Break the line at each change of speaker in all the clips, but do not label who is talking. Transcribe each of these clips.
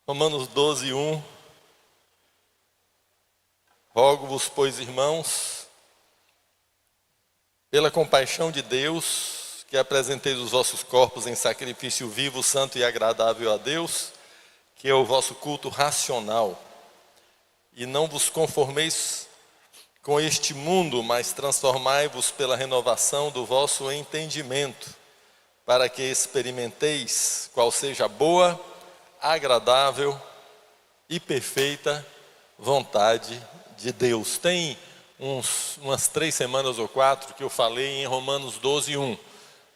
Romanos 12, 1. Rogo-vos, pois, irmãos, pela compaixão de Deus, que apresenteis os vossos corpos em sacrifício vivo, santo e agradável a Deus, que é o vosso culto racional. E não vos conformeis com este mundo, mas transformai-vos pela renovação do vosso entendimento, para que experimenteis qual seja a boa, agradável e perfeita vontade de Deus. Tem umas 3 semanas ou 4 que eu falei em Romanos 12, 1.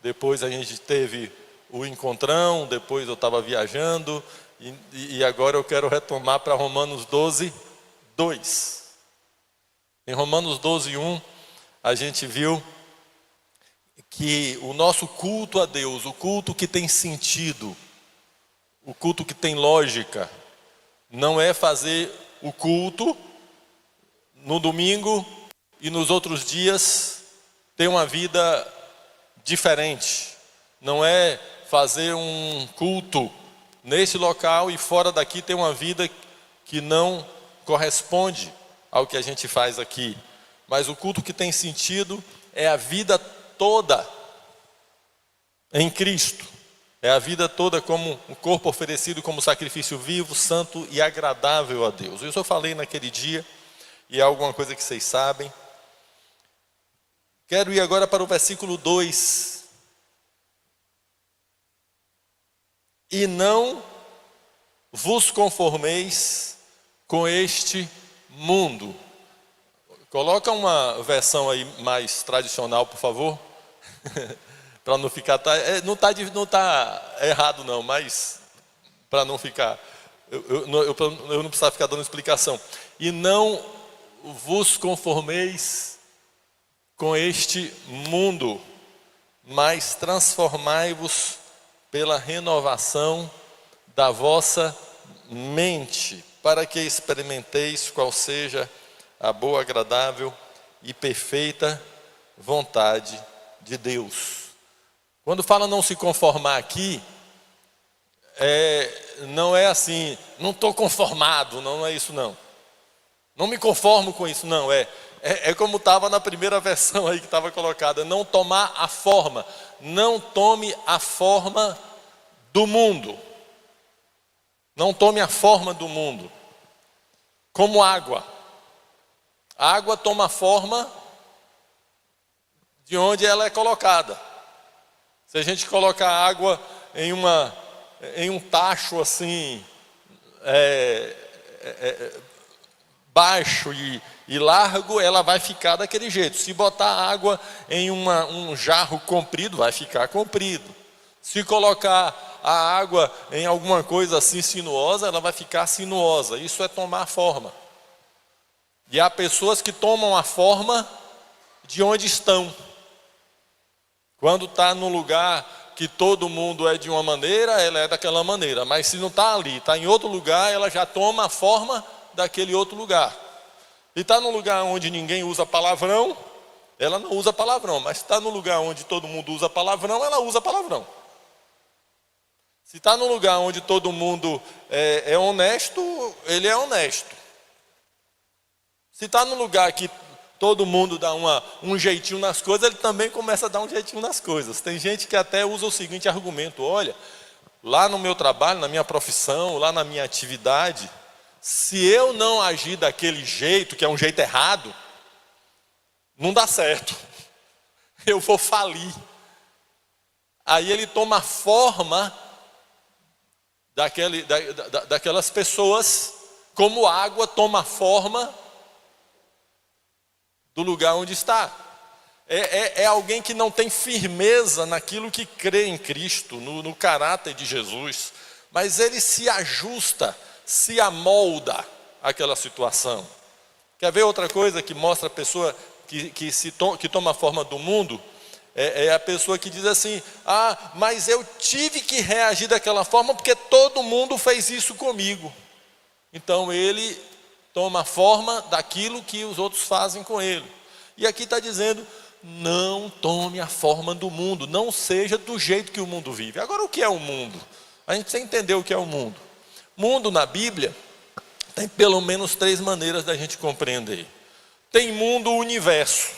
Depois a gente teve o encontrão, depois eu estava viajando, e agora eu quero retomar para Romanos 12, 2. Em Romanos 12, 1, a gente viu que o nosso culto a Deus, o culto que tem sentido, o culto que tem lógica, não é fazer o culto no domingo e nos outros dias ter uma vida diferente. Não é fazer um culto nesse local e fora daqui ter uma vida que não corresponde ao que a gente faz aqui. Mas o culto que tem sentido é a vida toda em Cristo. É a vida toda como um corpo oferecido como sacrifício vivo, santo e agradável a Deus. Isso eu falei naquele dia, e é alguma coisa que vocês sabem. Quero ir agora para o versículo 2. E não vos conformeis com este mundo. Coloca uma versão aí mais tradicional, por favor. Para não ficar, não está errado não, mas para não ficar, eu não precisava ficar dando explicação. E não vos conformeis com este mundo, mas transformai-vos pela renovação da vossa mente, para que experimenteis qual seja a boa, agradável e perfeita vontade de Deus. Quando fala não se conformar aqui, não é assim, não estou conformado, não é isso não. Não me conformo com isso, não. É como estava na primeira versão aí que estava colocada, não tomar a forma. Não tome a forma do mundo. Não tome a forma do mundo. Como água. A água toma a forma de onde ela é colocada. Se a gente colocar água em um tacho assim, baixo e largo, ela vai ficar daquele jeito. Se botar água em um jarro comprido, vai ficar comprido. Se colocar a água em alguma coisa assim sinuosa, ela vai ficar sinuosa. Isso é tomar forma. E há pessoas que tomam a forma de onde estão. Quando está num lugar que todo mundo é de uma maneira, ela é daquela maneira. Mas se não está ali, está em outro lugar, ela já toma a forma daquele outro lugar. Se está num lugar onde ninguém usa palavrão, ela não usa palavrão. Mas se está num lugar onde todo mundo usa palavrão, ela usa palavrão. Se está num lugar onde todo mundo é honesto, ele é honesto. Se está num lugar que todo mundo dá um jeitinho nas coisas, ele também começa a dar um jeitinho nas coisas. Tem gente que até usa o seguinte argumento: olha, lá no meu trabalho, na minha profissão, lá na minha atividade, se eu não agir daquele jeito, que é um jeito errado, não dá certo. Eu vou falir. Aí ele toma a forma daquelas pessoas, como água toma a forma do lugar onde está. É alguém que não tem firmeza naquilo que crê em Cristo, no caráter de Jesus, mas ele se ajusta, se amolda àquela situação. Quer ver outra coisa que mostra a pessoa que toma a forma do mundo? É a pessoa que diz assim: mas eu tive que reagir daquela forma porque todo mundo fez isso comigo. Então ele toma a forma daquilo que os outros fazem com ele. E aqui está dizendo: não tome a forma do mundo, não seja do jeito que o mundo vive. Agora, o que é o mundo? A gente precisa entender o que é o mundo. Mundo na Bíblia tem pelo menos 3 maneiras da gente compreender. Tem mundo, universo.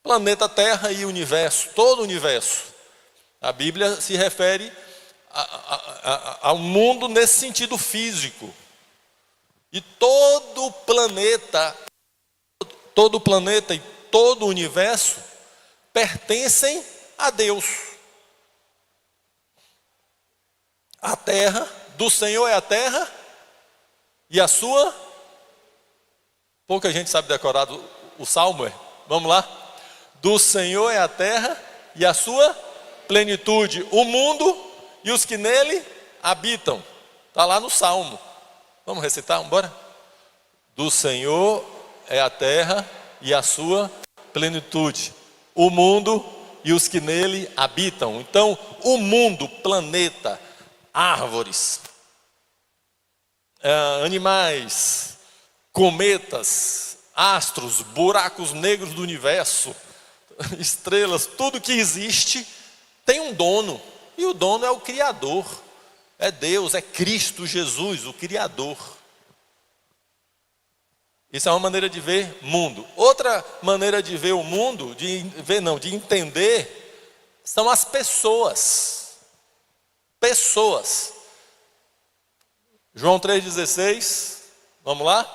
Planeta Terra e universo, todo o universo. A Bíblia se refere ao mundo nesse sentido físico. E todo planeta e todo o universo pertencem a Deus. A terra, do Senhor é a terra e a sua. Pouca gente sabe decorar o salmo, vamos lá? Do Senhor é a terra e a sua plenitude, o mundo e os que nele habitam. Está lá no salmo. Vamos recitar, vamos embora? Do Senhor é a terra e a sua plenitude, o mundo e os que nele habitam. Então, o mundo, planeta, árvores, animais, cometas, astros, buracos negros do universo, estrelas, tudo que existe tem um dono. E o dono é o Criador. É Deus, é Cristo Jesus, o Criador. Isso é uma maneira de ver mundo. Outra maneira de ver o mundo, de entender, são as pessoas. Pessoas. João 3,16, vamos lá?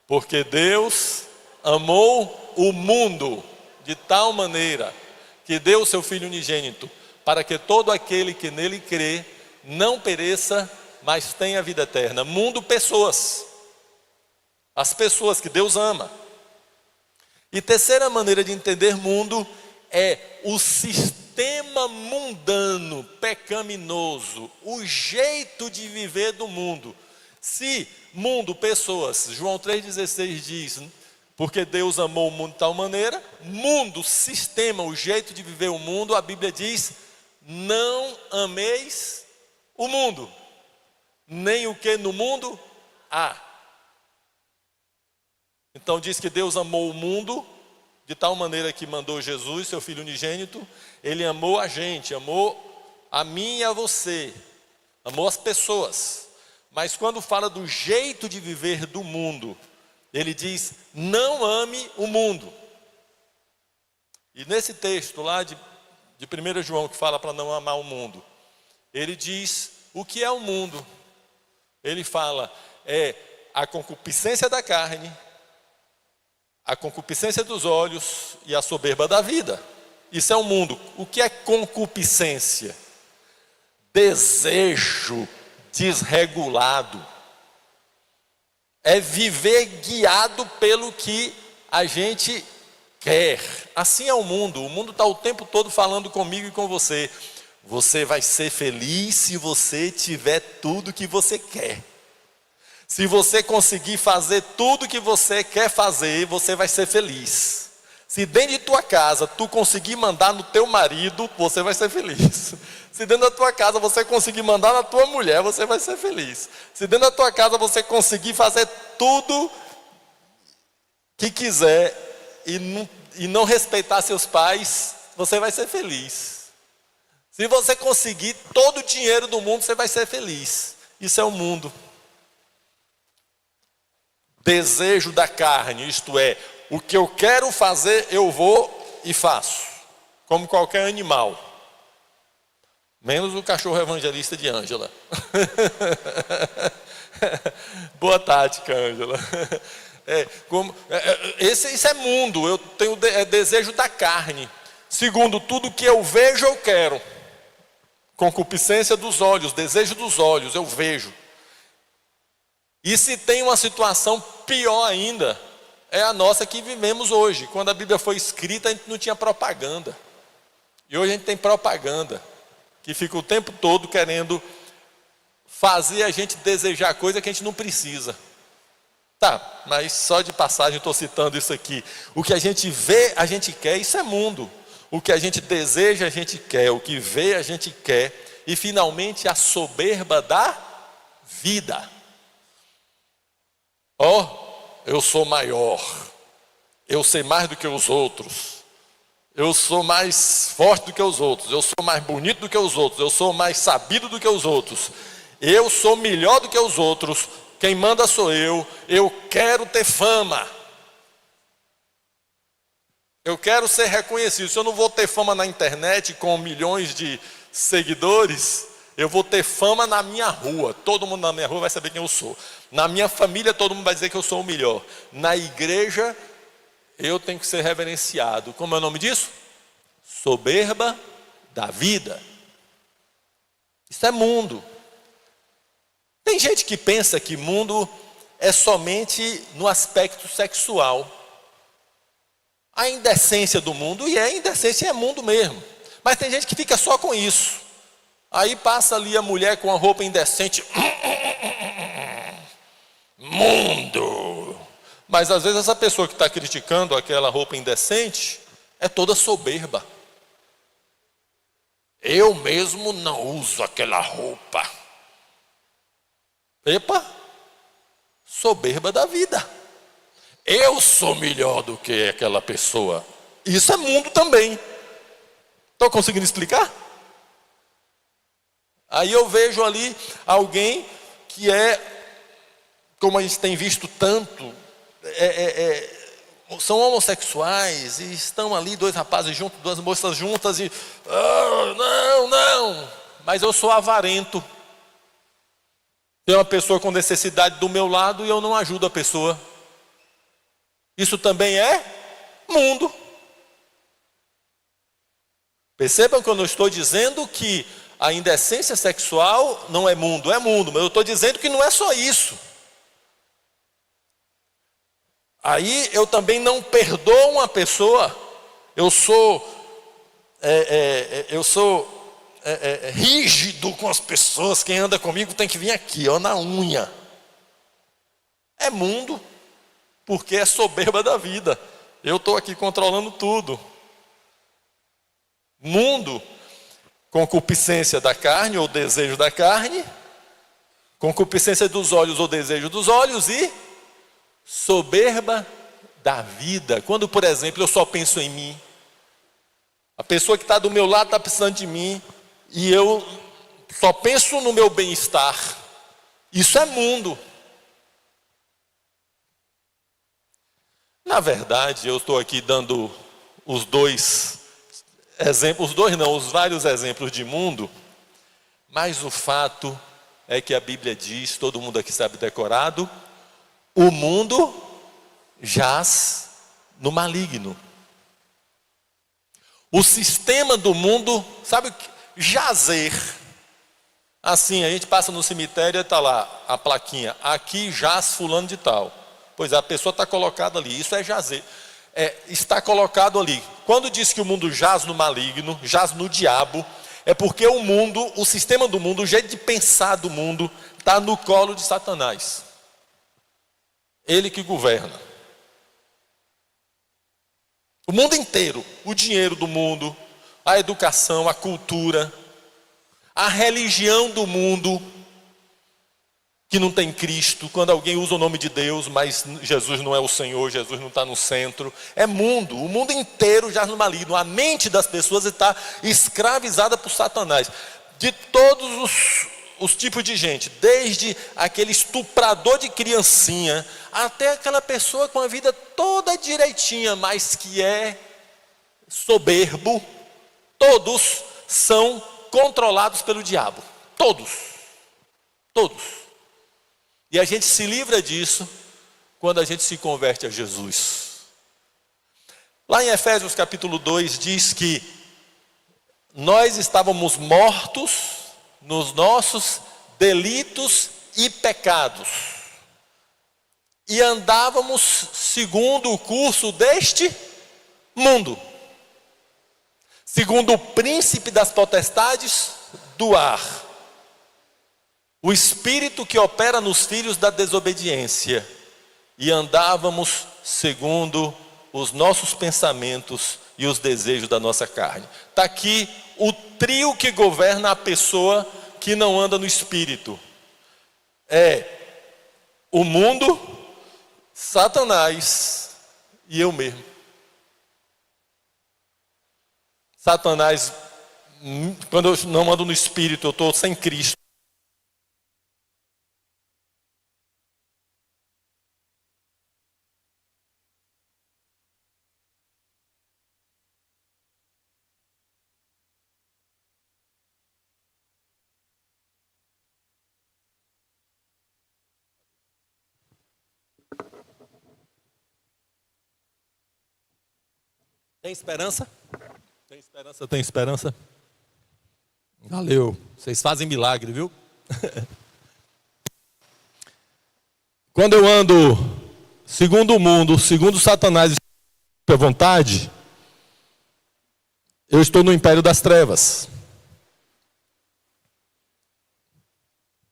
Porque Deus amou o mundo de tal maneira que deu o seu Filho unigênito, para que todo aquele que nele crê não pereça, mas tenha vida eterna. Mundo, pessoas. As pessoas que Deus ama. E terceira maneira de entender mundo é o sistema mundano, pecaminoso, o jeito de viver do mundo. Se mundo, pessoas, João 3,16 diz, porque Deus amou o mundo de tal maneira, mundo, sistema, o jeito de viver o mundo, a Bíblia diz, não ameis o mundo, nem o que no mundo há. Então diz que Deus amou o mundo de tal maneira que mandou Jesus, seu Filho unigênito. Ele amou a gente, amou a mim e a você, amou as pessoas. Mas quando fala do jeito de viver do mundo, ele diz, não ame o mundo. E nesse texto lá de 1 João, que fala para não amar o mundo, ele diz o que é o mundo. Ele fala, é a concupiscência da carne, a concupiscência dos olhos e a soberba da vida. Isso é o mundo. O que é concupiscência? Desejo desregulado. É viver guiado pelo que a gente quer. Assim é o mundo. O mundo está o tempo todo falando comigo e com você. Você vai ser feliz se você tiver tudo que você quer. Se você conseguir fazer tudo que você quer fazer, você vai ser feliz. Se dentro de tua casa tu conseguir mandar no teu marido, você vai ser feliz. Se dentro da tua casa você conseguir mandar na tua mulher, você vai ser feliz. Se dentro da tua casa você conseguir fazer tudo que quiser e não respeitar seus pais, você vai ser feliz. Se você conseguir todo o dinheiro do mundo, você vai ser feliz. Isso é o mundo. Desejo da carne, isto é, o que eu quero fazer, eu vou e faço. Como qualquer animal. Menos o cachorro evangelista de Ângela. Boa tática, Ângela. Isso é mundo, eu tenho desejo da carne. Segundo, tudo que eu vejo, eu quero. Concupiscência dos olhos, desejo dos olhos, eu vejo. E se tem uma situação pior ainda, é a nossa que vivemos hoje. Quando a Bíblia foi escrita, a gente não tinha propaganda. E hoje a gente tem propaganda, que fica o tempo todo querendo fazer a gente desejar coisa que a gente não precisa. Tá, mas só de passagem eu estou citando isso aqui. O que a gente vê, a gente quer, isso é mundo. O que a gente deseja, a gente quer. O que vê, a gente quer. E finalmente a soberba da vida. Eu sou maior, eu sei mais do que os outros, eu sou mais forte do que os outros, eu sou mais bonito do que os outros, eu sou mais sabido do que os outros. Eu sou melhor do que os outros, quem manda sou eu quero ter fama. Eu quero ser reconhecido. Se eu não vou ter fama na internet com milhões de seguidores, eu vou ter fama na minha rua. Todo mundo na minha rua vai saber quem eu sou. Na minha família, todo mundo vai dizer que eu sou o melhor. Na igreja, eu tenho que ser reverenciado. Como é o nome disso? Soberba da vida. Isso é mundo. Tem gente que pensa que mundo é somente no aspecto sexual. A indecência do mundo, e indecência é mundo mesmo. Mas tem gente que fica só com isso. Aí passa ali a mulher com a roupa indecente. Mundo. Mas às vezes essa pessoa que está criticando aquela roupa indecente é toda soberba. Eu mesmo não uso aquela roupa. Epa, soberba da vida. Eu sou melhor do que aquela pessoa. Isso é mundo também. Estou conseguindo explicar? Aí eu vejo ali alguém que como a gente tem visto tanto, são homossexuais e estão ali dois rapazes juntos, duas moças juntas e não, mas eu sou avarento. Tem uma pessoa com necessidade do meu lado e eu não ajudo a pessoa. Isso também é mundo. Percebam que eu não estou dizendo que a indecência sexual não é mundo, mas eu estou dizendo que não é só isso. Aí eu também não perdoo uma pessoa. Eu sou rígido com as pessoas. Quem anda comigo tem que vir aqui, na unha. É mundo, porque é soberba da vida. Eu estou aqui controlando tudo. Mundo, concupiscência da carne ou desejo da carne, concupiscência dos olhos ou desejo dos olhos e soberba da vida. Quando, por exemplo, eu só penso em mim, a pessoa que está do meu lado está precisando de mim e eu só penso no meu bem-estar. Isso é mundo. Na verdade, eu estou aqui dando os vários exemplos de mundo, mas o fato é que a Bíblia diz, todo mundo aqui sabe decorado, o mundo jaz no maligno. O sistema do mundo, sabe o que? Jazer. Assim, a gente passa no cemitério e está lá a plaquinha, aqui jaz fulano de tal. Pois a pessoa está colocada ali, isso é jazer. Está colocado ali. Quando diz que o mundo jaz no maligno, jaz no diabo, é porque o sistema do mundo, o jeito de pensar do mundo, está no colo de Satanás. Ele que governa. O mundo inteiro, o dinheiro do mundo, a educação, a cultura, a religião do mundo, que não tem Cristo, quando alguém usa o nome de Deus, mas Jesus não é o Senhor, Jesus não está no centro, é mundo, o mundo inteiro jaz no maligno, a mente das pessoas está escravizada por Satanás, de todos os tipos de gente, desde aquele estuprador de criancinha, até aquela pessoa com a vida toda direitinha, mas que é soberbo, todos são controlados pelo diabo, todos. E a gente se livra disso quando a gente se converte a Jesus. Lá em Efésios capítulo 2 diz que nós estávamos mortos nos nossos delitos e pecados. E andávamos segundo o curso deste mundo. Segundo o príncipe das potestades do ar. O espírito que opera nos filhos da desobediência, e andávamos segundo os nossos pensamentos e os desejos da nossa carne. Está aqui o trio que governa a pessoa que não anda no espírito. É o mundo, Satanás e eu mesmo. Satanás, quando eu não ando no espírito, eu estou sem Cristo. Tem esperança? Tem esperança, tem esperança. Valeu, vocês fazem milagre, viu? Quando eu ando segundo o mundo, segundo Satanás e a vontade, eu estou no império das trevas.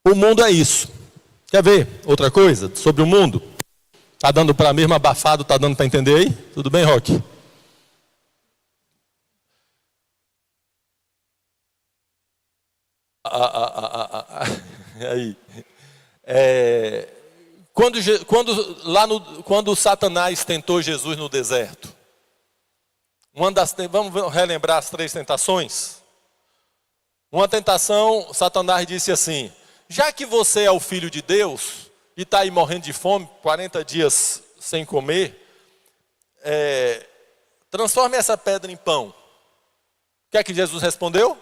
O mundo é isso. Quer ver outra coisa sobre o mundo? Tá dando para mesmo abafado, tá dando para entender aí? Tudo bem, Roque? Aí. Quando Satanás tentou Jesus no deserto, vamos relembrar as 3 tentações? Uma tentação, Satanás disse assim: já que você é o filho de Deus e está aí morrendo de fome, 40 dias sem comer, transforme essa pedra em pão. O que é que Jesus respondeu?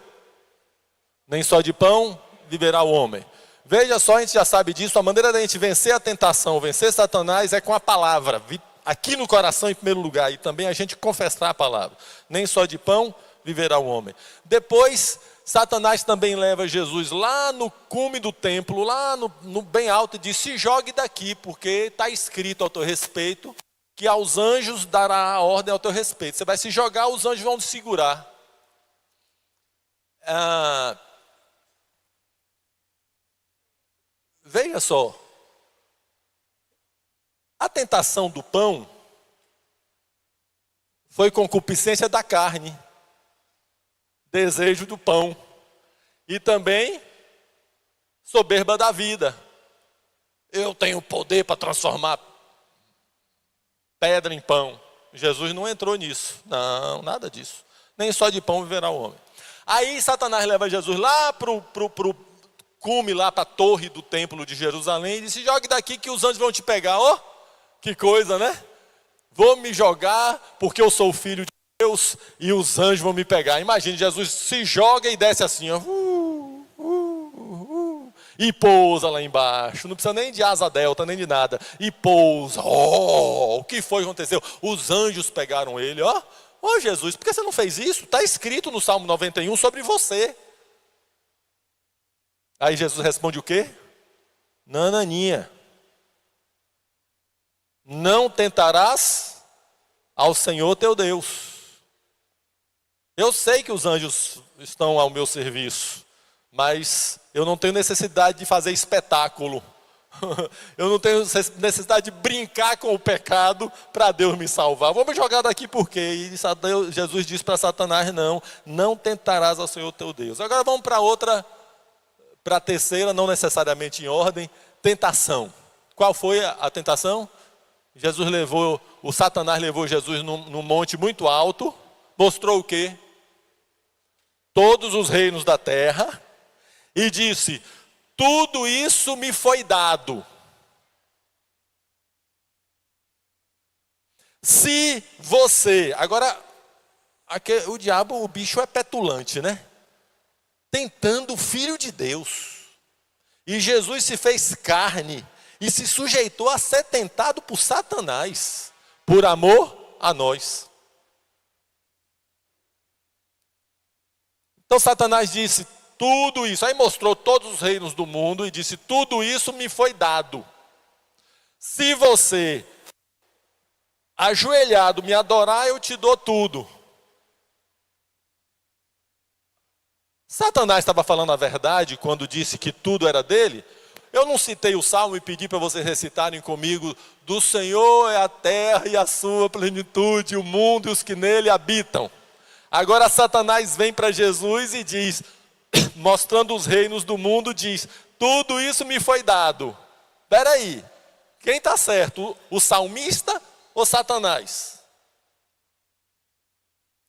Nem só de pão viverá o homem. Veja só, a gente já sabe disso, a maneira da gente vencer a tentação, vencer Satanás é com a palavra, aqui no coração em primeiro lugar, e também a gente confessar a palavra. Nem só de pão viverá o homem. Depois, Satanás também leva Jesus lá no cume do templo, lá no bem alto, e diz: se jogue daqui, porque está escrito ao teu respeito, que aos anjos dará a ordem ao teu respeito. Você vai se jogar, os anjos vão te segurar. Veja só, a tentação do pão foi concupiscência da carne, desejo do pão, e também soberba da vida. Eu tenho poder para transformar pedra em pão. Jesus não entrou nisso, não, nada disso. Nem só de pão viverá o homem. Aí Satanás leva Jesus lá para o cume, lá para a torre do templo de Jerusalém, e disse: jogue daqui que os anjos vão te pegar. Ó, que coisa, né? Vou me jogar porque eu sou o filho de Deus e os anjos vão me pegar. Imagine, Jesus se joga e desce assim, ó, e pousa lá embaixo. Não precisa nem de asa delta, nem de nada. E pousa. O que foi que aconteceu? Os anjos pegaram ele, ó. Jesus, por que você não fez isso? Está escrito no Salmo 91 sobre você. Aí Jesus responde o quê? Nananinha, não tentarás ao Senhor teu Deus. Eu sei que os anjos estão ao meu serviço, mas eu não tenho necessidade de fazer espetáculo. Eu não tenho necessidade de brincar com o pecado para Deus me salvar. Vou me jogar daqui por quê? E Jesus disse para Satanás: não tentarás ao Senhor teu Deus. Agora vamos para a terceira, não necessariamente em ordem, tentação. Qual foi a tentação? Satanás levou Jesus num monte muito alto, mostrou o quê? Todos os reinos da terra, e disse: tudo isso me foi dado. Se você, agora, o diabo, o bicho é petulante, né? Tentando o Filho de Deus. E Jesus se fez carne e se sujeitou a ser tentado por Satanás, por amor a nós. Então Satanás disse: tudo isso, aí mostrou todos os reinos do mundo e disse: tudo isso me foi dado. Se você ajoelhado me adorar, eu te dou tudo. Satanás estava falando a verdade quando disse que tudo era dele? Eu não citei o Salmo e pedi para vocês recitarem comigo: do Senhor é a terra e a sua plenitude, o mundo e os que nele habitam. Agora Satanás vem para Jesus e diz, mostrando os reinos do mundo, diz: tudo isso me foi dado. Espera aí, quem está certo? O salmista ou Satanás?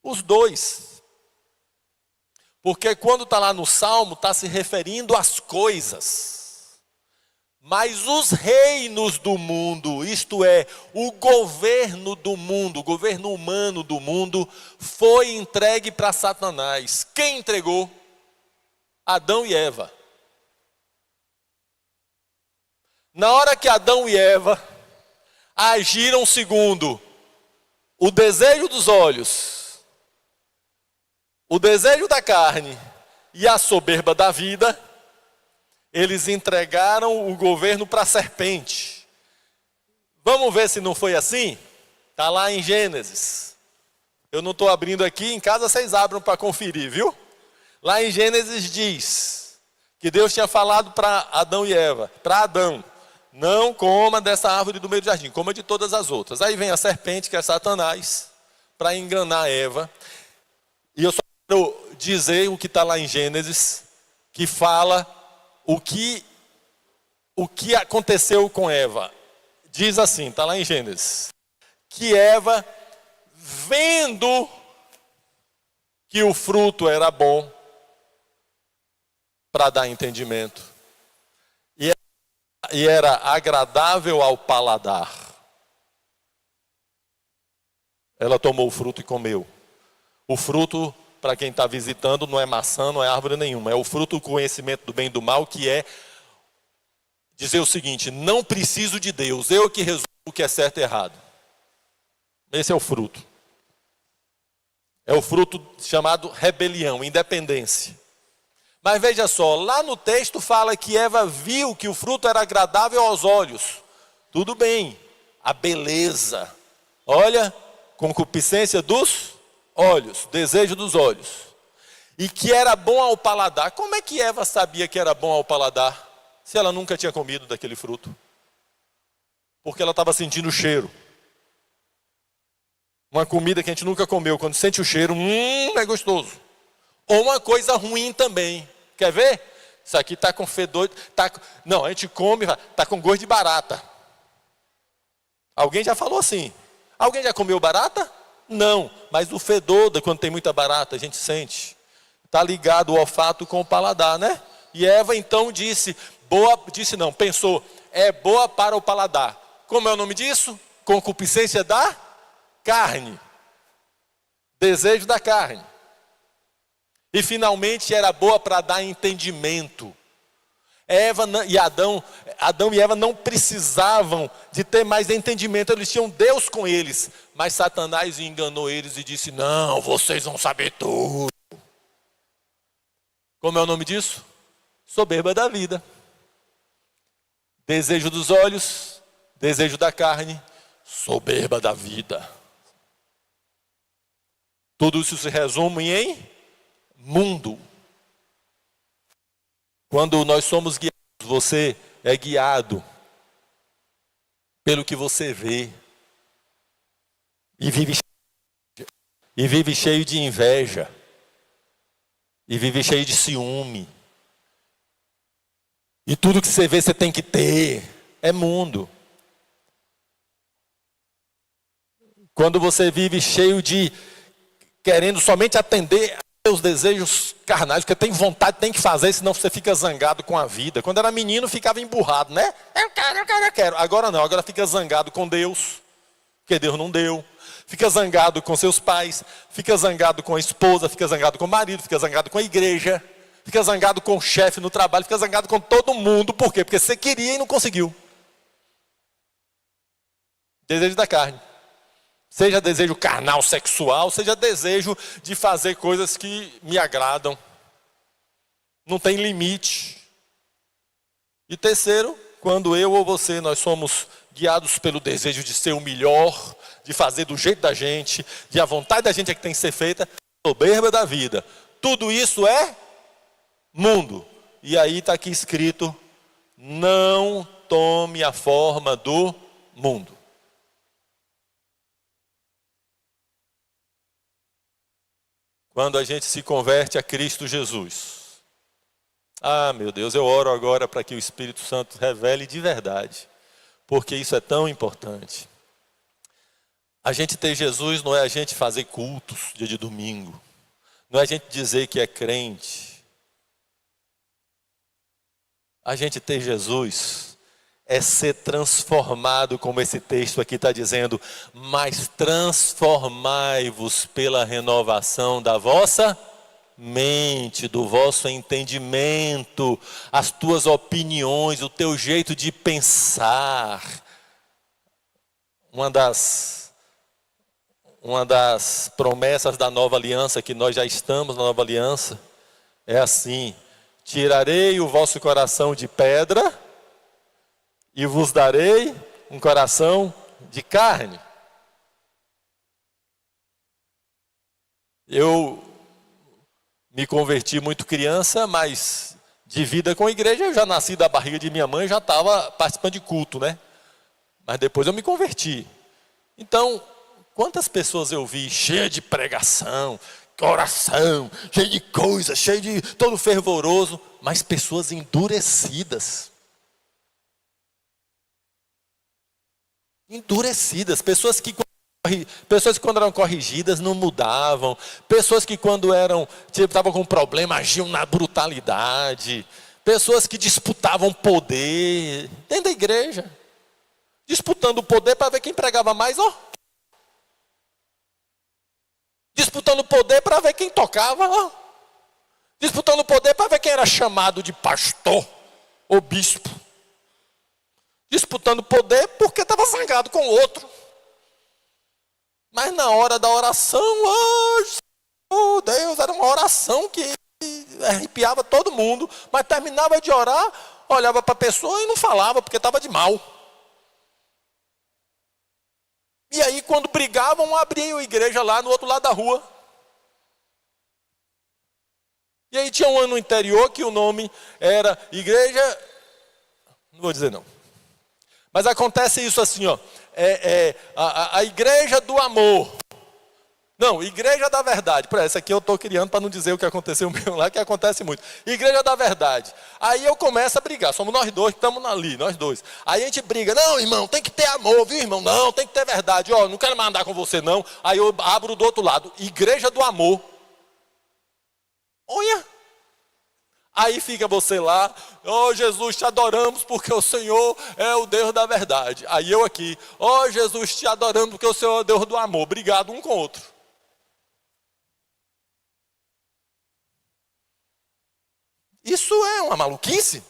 Os dois. Porque quando está lá no Salmo, está se referindo às coisas. Mas os reinos do mundo, isto é, o governo do mundo, o governo humano do mundo, foi entregue para Satanás. Quem entregou? Adão e Eva. Na hora que Adão e Eva agiram segundo o desejo dos olhos, o desejo da carne e a soberba da vida, eles entregaram o governo para a serpente. Vamos ver se não foi assim? Está lá em Gênesis. Eu não estou abrindo aqui, em casa vocês abram para conferir, viu? Lá em Gênesis diz que Deus tinha falado para Adão e Eva, para Adão: não coma dessa árvore do meio do jardim, coma de todas as outras. Aí vem a serpente, que é Satanás, para enganar Eva. E eu só quero dizer o que está lá em Gênesis, que fala o que aconteceu com Eva. Diz assim, está lá em Gênesis, que Eva, vendo que o fruto era bom para dar entendimento, e era agradável ao paladar, ela tomou o fruto e comeu. O fruto, para quem está visitando, não é maçã, não é árvore nenhuma, é o fruto do conhecimento do bem e do mal, que é dizer o seguinte: não preciso de Deus, eu que resolvo o que é certo e errado. Esse é o fruto. É o fruto chamado rebelião, independência. Mas veja só, lá no texto fala que Eva viu que o fruto era agradável aos olhos. Tudo bem, a beleza. Olha, concupiscência dos olhos, desejo dos olhos. E que era bom ao paladar. Como é que Eva sabia que era bom ao paladar, se ela nunca tinha comido daquele fruto? Porque ela estava sentindo o cheiro. Uma comida que a gente nunca comeu, quando sente o cheiro, é gostoso. Ou uma coisa ruim também. Quer ver? Isso aqui está com fedor. Não, a gente come, está com gosto de barata. Alguém já falou assim? Alguém já comeu barata? Não, mas o fedor, quando tem muita barata, a gente sente. Está ligado o olfato com o paladar, né? E Eva então pensou, é boa para o paladar. Como é o nome disso? Concupiscência da carne. Desejo da carne. E finalmente era boa para dar entendimento. Adão e Eva não precisavam de ter mais entendimento, eles tinham Deus com eles. Mas Satanás enganou eles e disse: não, vocês vão saber tudo. Como é o nome disso? Soberba da vida. Desejo dos olhos, desejo da carne, soberba da vida. Tudo isso se resume em mundo. Quando nós somos guiados, você é guiado pelo que você vê. E vive cheio de inveja. E vive cheio de ciúme. E tudo que você vê você tem que ter. É mundo. Quando você vive cheio de querendo somente atender os desejos carnais, porque tem vontade, tem que fazer, senão você fica zangado com a vida. Quando era menino, ficava emburrado, né? Eu quero. Agora não, agora fica zangado com Deus, porque Deus não deu. Fica zangado com seus pais, fica zangado com a esposa, fica zangado com o marido, fica zangado com a igreja, fica zangado com o chefe no trabalho, fica zangado com todo mundo. Por quê? Porque você queria e não conseguiu. Desejo da carne. Seja desejo carnal, sexual, seja desejo de fazer coisas que me agradam. Não tem limite. E terceiro, quando eu ou você, nós somos guiados pelo desejo de ser o melhor, de fazer do jeito da gente, de a vontade da gente é que tem que ser feita, soberba da vida. Tudo isso é mundo. E aí está aqui escrito: não tome a forma do mundo. Quando a gente se converte a Cristo Jesus. Ah, meu Deus, eu oro agora para que o Espírito Santo revele de verdade, porque isso é tão importante. A gente ter Jesus não é a gente fazer cultos dia de domingo, não é a gente dizer que é crente. A gente ter Jesus é ser transformado, como esse texto aqui está dizendo, mas transformai-vos pela renovação da vossa mente, do vosso entendimento, as tuas opiniões, o teu jeito de pensar. uma das promessas da nova aliança, que nós já estamos na nova aliança, é assim: tirarei o vosso coração de pedra e vos darei um coração de carne. Eu me converti muito criança, mas de vida com a igreja, eu já nasci da barriga de minha mãe, já estava participando de culto, né? Mas depois eu me converti. Então, quantas pessoas eu vi cheia de pregação, oração, cheio de coisa, cheio de todo fervoroso, mas pessoas endurecidas. Endurecidas, pessoas que quando eram corrigidas não mudavam, pessoas que quando estavam com problema agiam na brutalidade, pessoas que disputavam poder dentro da igreja, disputando o poder para ver quem pregava mais, ó. Disputando poder para ver quem tocava, ó. Disputando poder para ver quem era chamado de pastor ou bispo. Disputando poder porque estava zangado com o outro. Mas na hora da oração, oh Deus, era uma oração que arrepiava todo mundo. Mas terminava de orar, olhava para a pessoa e não falava porque estava de mal. E aí quando brigavam, abriam a igreja lá no outro lado da rua. E aí tinha um ano no interior que o nome era Igreja... Não vou dizer não. Mas acontece isso assim, ó. A Igreja do Amor. Não, Igreja da Verdade. Por essa aqui eu estou criando para não dizer o que aconteceu mesmo lá, que acontece muito. Igreja da Verdade. Aí eu começo a brigar. Somos nós dois que estamos ali, nós dois. Aí a gente briga. Não, irmão, tem que ter amor, viu, irmão? Não, tem que ter verdade. Ó, não quero mais andar com você, não. Aí eu abro do outro lado. Igreja do Amor. Olha. Aí fica você lá, ó Jesus, te adoramos porque o Senhor é o Deus da verdade. Aí eu aqui, ó Jesus, te adoramos porque o Senhor é o Deus do amor. Obrigado um com o outro. Isso é uma maluquice?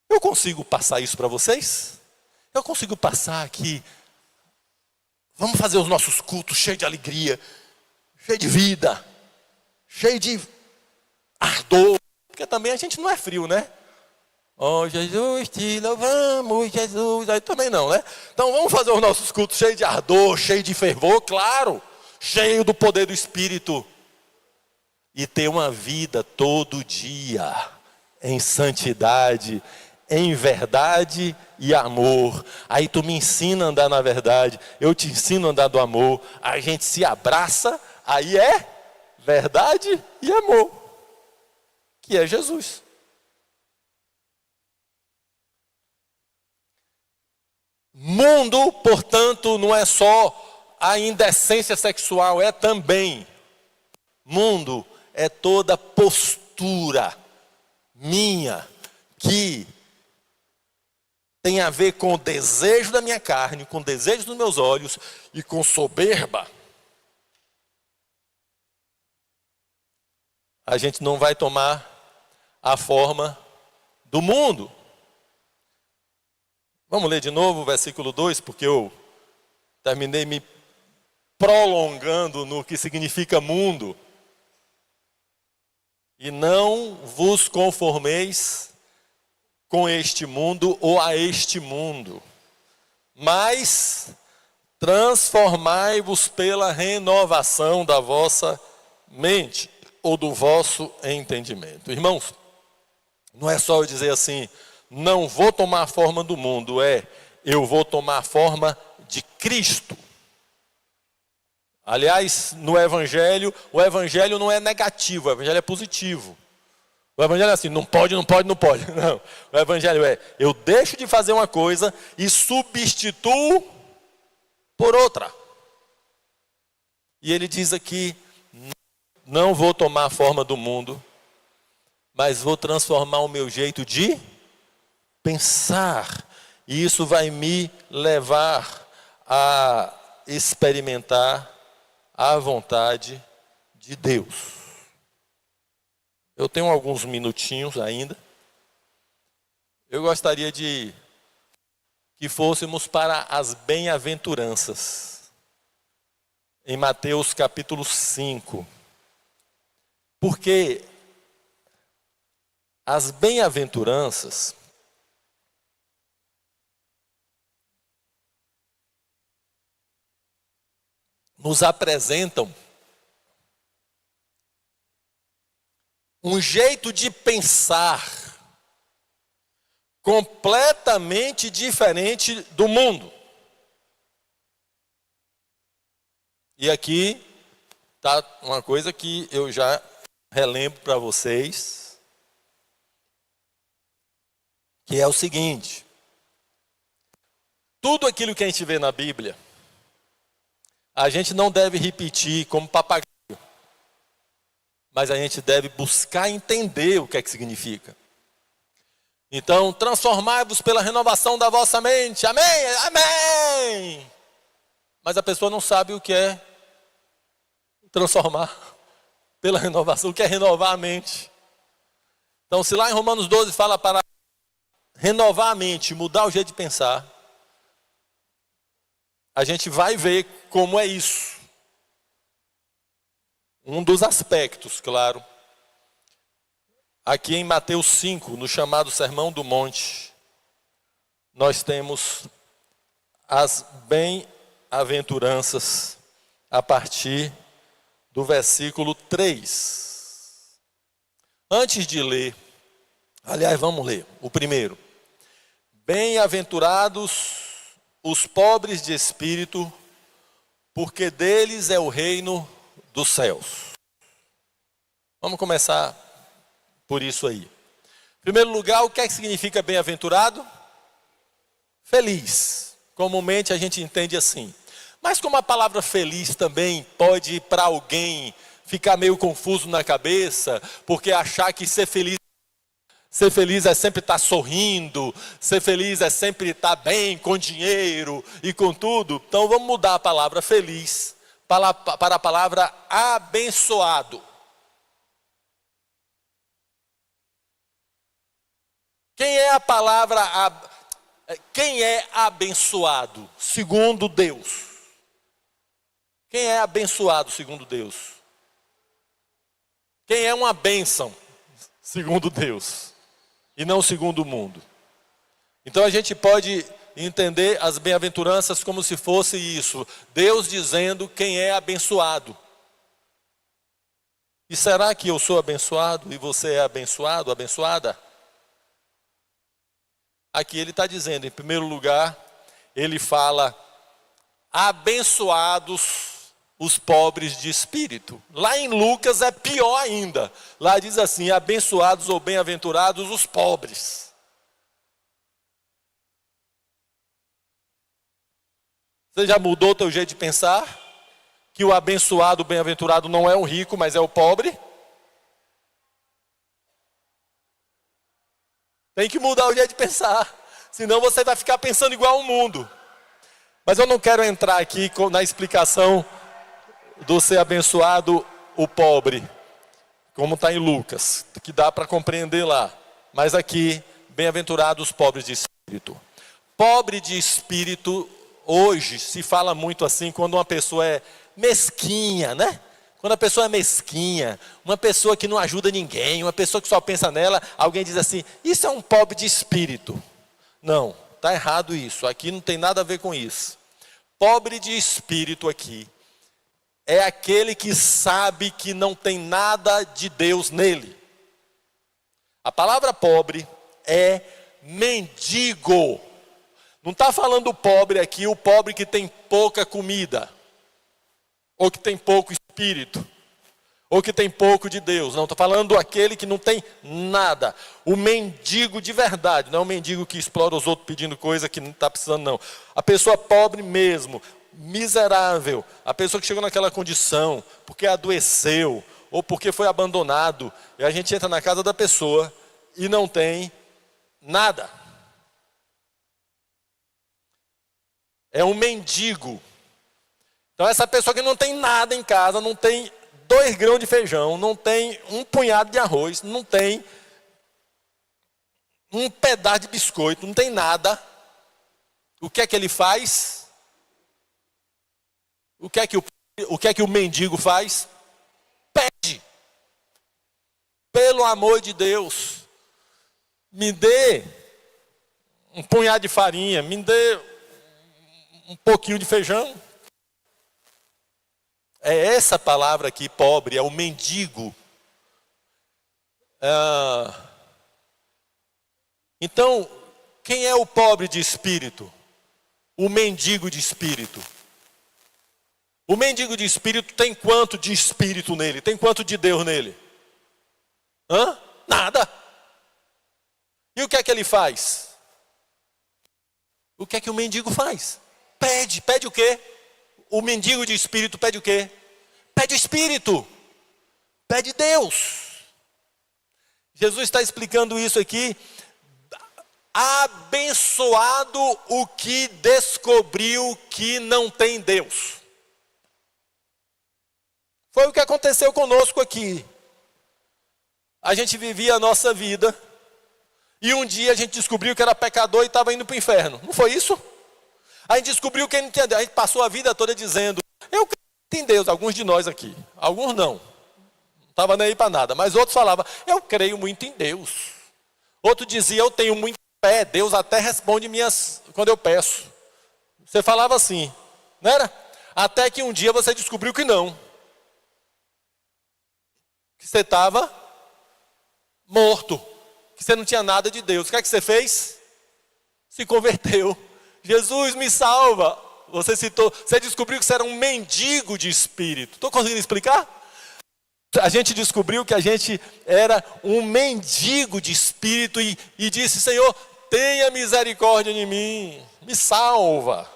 Eu consigo passar isso para vocês? Eu consigo passar aqui. Vamos fazer os nossos cultos cheios de alegria, cheio de vida, cheio de ardor, porque também a gente não é frio, né? Oh Jesus, te louvamos, Jesus, aí também não, né? Então vamos fazer os nossos cultos cheios de ardor, cheio de fervor, claro, cheio do poder do Espírito, e ter uma vida todo dia, em santidade, em verdade e amor. Aí tu me ensina a andar na verdade, eu te ensino a andar do amor, a gente se abraça, aí é verdade e amor, que é Jesus. Mundo, portanto, não é só a indecência sexual, é também. Mundo é toda postura minha que tem a ver com o desejo da minha carne, com o desejo dos meus olhos e com soberba. A gente não vai tomar a forma do mundo. Vamos ler de novo o versículo 2, porque eu terminei me prolongando no que significa mundo. E não vos conformeis com este mundo ou a este mundo, mas transformai-vos pela renovação da vossa mente ou do vosso entendimento. Irmãos, não é só eu dizer assim, não vou tomar a forma do mundo, eu vou tomar a forma de Cristo. Aliás, no Evangelho, o Evangelho não é negativo, o Evangelho é positivo. O Evangelho é assim, não pode, não pode, não pode. Não, o Evangelho é, eu deixo de fazer uma coisa e substituo por outra. E ele diz aqui, não vou tomar a forma do mundo, mas vou transformar o meu jeito de pensar. E isso vai me levar a experimentar a vontade de Deus. Eu tenho alguns minutinhos ainda. Eu gostaria de que fôssemos para as bem-aventuranças, em Mateus capítulo 5. Porque as bem-aventuranças nos apresentam um jeito de pensar completamente diferente do mundo. E aqui está uma coisa que eu já relembro para vocês, que é o seguinte: tudo aquilo que a gente vê na Bíblia, a gente não deve repetir como papagaio, mas a gente deve buscar entender o que é que significa. Então, transformai-vos pela renovação da vossa mente. Amém? Amém! Mas a pessoa não sabe o que é transformar pela renovação, o que é renovar a mente. Então, se lá em Romanos 12 fala para renovar a mente, mudar o jeito de pensar, a gente vai ver como é isso. Um dos aspectos, claro. Aqui em Mateus 5, no chamado Sermão do Monte, nós temos as bem-aventuranças a partir do versículo 3. Antes de ler, aliás, vamos ler o primeiro. Bem-aventurados os pobres de espírito, porque deles é o reino dos céus. Vamos começar por isso aí. Em primeiro lugar, o que é que significa bem-aventurado? Feliz. Comumente a gente entende assim. Mas como a palavra feliz também pode para alguém ficar meio confuso na cabeça, porque achar que ser feliz é sempre estar sorrindo, ser feliz é sempre estar bem, com dinheiro e com tudo. Então vamos mudar a palavra feliz para a palavra abençoado. Quem é abençoado segundo Deus? Quem é abençoado segundo Deus? Quem é uma bênção segundo Deus e não segundo o mundo? Então a gente pode entender as bem-aventuranças como se fosse isso, Deus dizendo quem é abençoado. E será que eu sou abençoado e você é abençoado, abençoada? Aqui ele está dizendo, em primeiro lugar, ele fala, abençoados os pobres de espírito. Lá em Lucas é pior ainda. Lá diz assim, abençoados ou bem-aventurados os pobres. Você já mudou o teu jeito de pensar? Que o abençoado, o bem-aventurado não é o rico, mas é o pobre? Tem que mudar o jeito de pensar, senão você vai ficar pensando igual o mundo. Mas eu não quero entrar aqui na explicação do ser abençoado o pobre, como está em Lucas, que dá para compreender lá. Mas aqui, bem-aventurados os pobres de espírito. Pobre de espírito, hoje se fala muito assim, quando uma pessoa é mesquinha, né? Quando a pessoa é mesquinha, uma pessoa que não ajuda ninguém, uma pessoa que só pensa nela, alguém diz assim, isso é um pobre de espírito. Não, está errado isso, aqui não tem nada a ver com isso. Pobre de espírito aqui é aquele que sabe que não tem nada de Deus nele. A palavra pobre é mendigo. Não está falando pobre aqui, o pobre que tem pouca comida, ou que tem pouco espírito, ou que tem pouco de Deus. Não, estou falando aquele que não tem nada. O mendigo de verdade, não é o mendigo que explora os outros pedindo coisa que não está precisando, não. A pessoa pobre mesmo, miserável, a pessoa que chegou naquela condição, porque adoeceu, ou porque foi abandonado, e a gente entra na casa da pessoa e não tem nada. É um mendigo. Então essa pessoa que não tem nada em casa, não tem 2 grãos de feijão, não tem um punhado de arroz, não tem um pedaço de biscoito, não tem nada. O que é que ele faz? O que é que o mendigo faz? Pede. Pelo amor de Deus, me dê um punhado de farinha, me dê um pouquinho de feijão. É essa palavra aqui, pobre, é o mendigo. Então, quem é o pobre de espírito? O mendigo de espírito. O mendigo de espírito tem quanto de espírito nele? Tem quanto de Deus nele? Nada. E o que é que ele faz? O que é que o mendigo faz? Pede. Pede o quê? O mendigo de espírito pede o quê? Pede o espírito. Pede Deus. Jesus está explicando isso aqui. Abençoado o que descobriu que não tem Deus. Foi o que aconteceu conosco aqui. A gente vivia a nossa vida e um dia a gente descobriu que era pecador e estava indo para o inferno. Não foi isso? A gente descobriu que não tinha Deus. A gente passou a vida toda dizendo, eu creio em Deus. Alguns de nós aqui, alguns não. Não estava nem aí para nada. Mas outros falavam, eu creio muito em Deus. Outro dizia, eu tenho muito fé. Deus até responde quando eu peço. Você falava assim, não era? Até que um dia você descobriu que não. Que você estava morto, que você não tinha nada de Deus. O que é que você fez? Se converteu. Jesus me salva. Você descobriu que você era um mendigo de espírito. Estou conseguindo explicar? A gente descobriu que a gente era um mendigo de espírito e disse, Senhor, tenha misericórdia de mim, me salva.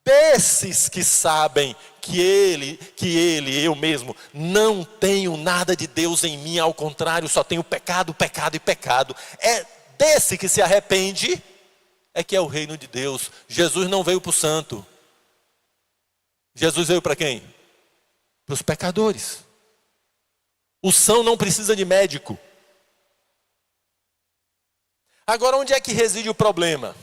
Desses que sabem que eu mesmo, não tenho nada de Deus em mim, ao contrário, só tenho pecado, pecado e pecado. É desse que se arrepende, é que é o reino de Deus. Jesus não veio para o santo. Jesus veio para quem? Para os pecadores. O são não precisa de médico. Agora, onde é que reside o problema?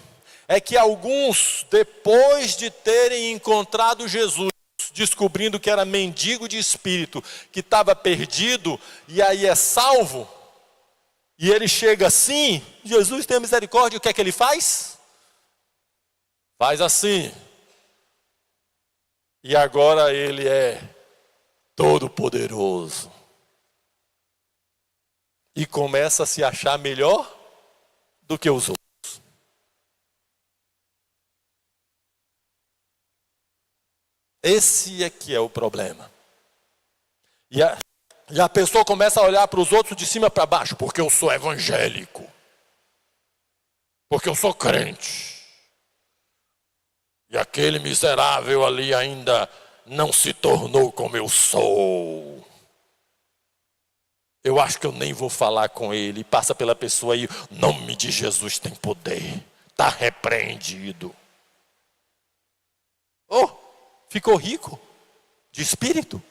É que alguns, depois de terem encontrado Jesus, descobrindo que era mendigo de espírito, que estava perdido, e aí é salvo, e ele chega assim, Jesus tem misericórdia, o que é que ele faz? Faz assim. E agora ele é todo poderoso. E começa a se achar melhor do que os outros. Esse é que é o problema. E a pessoa começa a olhar para os outros de cima para baixo, porque eu sou evangélico. Porque eu sou crente. E aquele miserável ali ainda não se tornou como eu sou. Eu acho que eu nem vou falar com ele. Passa pela pessoa e o nome de Jesus tem poder. Está repreendido. Ficou rico de espírito.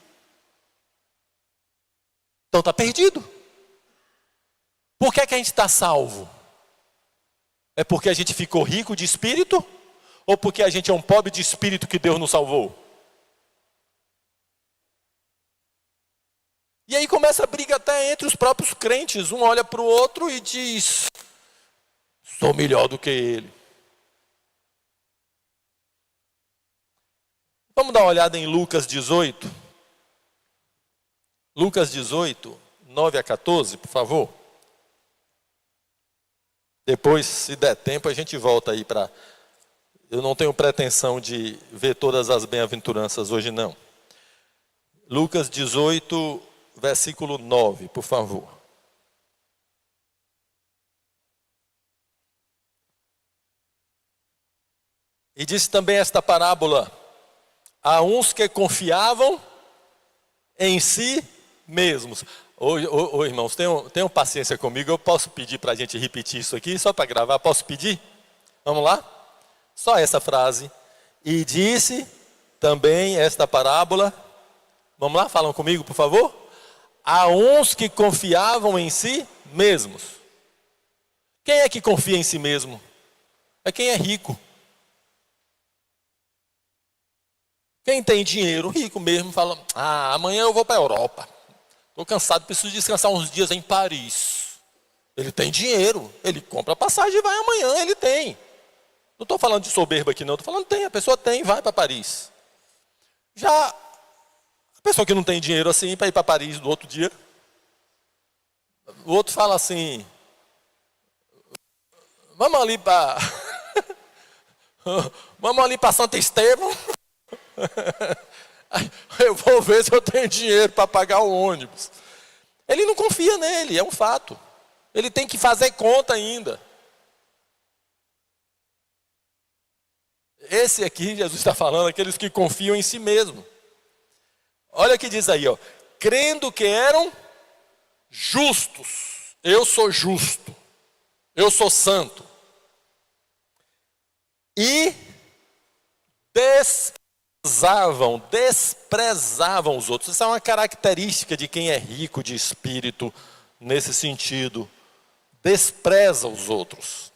Então está perdido. Por que é que a gente está salvo? É porque a gente ficou rico de espírito? Ou porque a gente é um pobre de espírito que Deus nos salvou? E aí começa a briga até entre os próprios crentes. Um olha para o outro e diz, sou melhor do que ele. Vamos dar uma olhada em Lucas 18. Lucas 18, 9 a 14, por favor. Depois, se der tempo, a gente volta aí para... Eu não tenho pretensão de ver todas as bem-aventuranças hoje, não. Lucas 18, versículo 9, por favor. E disse também esta parábola a uns que confiavam em si mesmos. Ô, irmãos, tenham paciência comigo. Eu posso pedir para a gente repetir isso aqui, só para gravar? Posso pedir? Vamos lá? Só essa frase. E disse também esta parábola. Vamos lá? Falam comigo, por favor? A uns que confiavam em si mesmos. Quem é que confia em si mesmo? É quem é rico. Quem tem dinheiro, rico mesmo, fala, amanhã eu vou para a Europa. Estou cansado, preciso descansar uns dias em Paris. Ele tem dinheiro, ele compra a passagem e vai amanhã, ele tem. Não estou falando de soberba aqui não, estou falando a pessoa tem, vai para Paris. Já a pessoa que não tem dinheiro assim, para ir para Paris no outro dia, o outro fala assim, vamos ali para vamos ali para Santo Estevão, eu vou ver se eu tenho dinheiro para pagar o ônibus. Ele não confia nele, é um fato. Ele tem que fazer conta ainda. Esse aqui, Jesus está falando, aqueles que confiam em si mesmo. Olha o que diz aí, ó. Crendo que eram justos. Eu sou justo. Eu sou santo. E desprezavam os outros. Isso é uma característica de quem é rico de espírito, nesse sentido. Despreza os outros.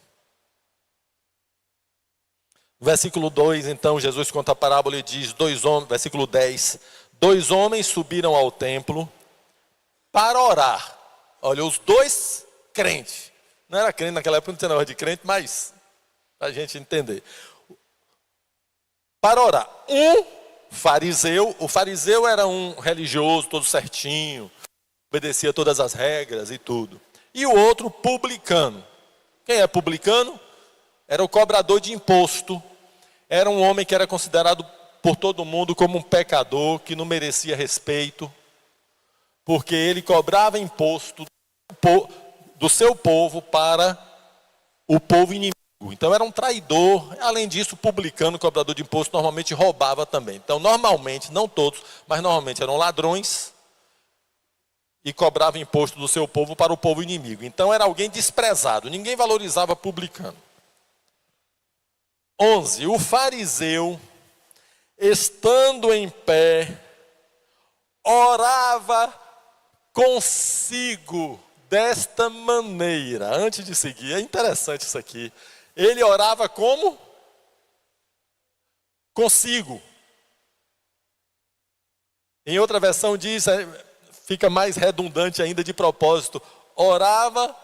Versículo 2, então, Jesus conta a parábola e diz, versículo 10, 2 homens subiram ao templo para orar. Olha, os 2 crentes. Não era crente naquela época, não tinha nada de crente, mas para a gente entender. Para orar. Um fariseu, o fariseu era um religioso, todo certinho, obedecia todas as regras e tudo. E o outro, publicano. Quem é publicano? Era o cobrador de imposto. Era um homem que era considerado por todo mundo como um pecador, que não merecia respeito, porque ele cobrava imposto do seu povo para o povo inimigo. Então era um traidor. Além disso, publicano, cobrador de imposto, normalmente roubava também. Então normalmente, não todos, mas normalmente eram ladrões e cobrava imposto do seu povo para o povo inimigo. Então era alguém desprezado, ninguém valorizava publicano. 11. O fariseu, estando em pé, orava consigo desta maneira. Antes de seguir, é interessante isso aqui. Ele orava como? Consigo. Em outra versão diz, fica mais redundante ainda de propósito, orava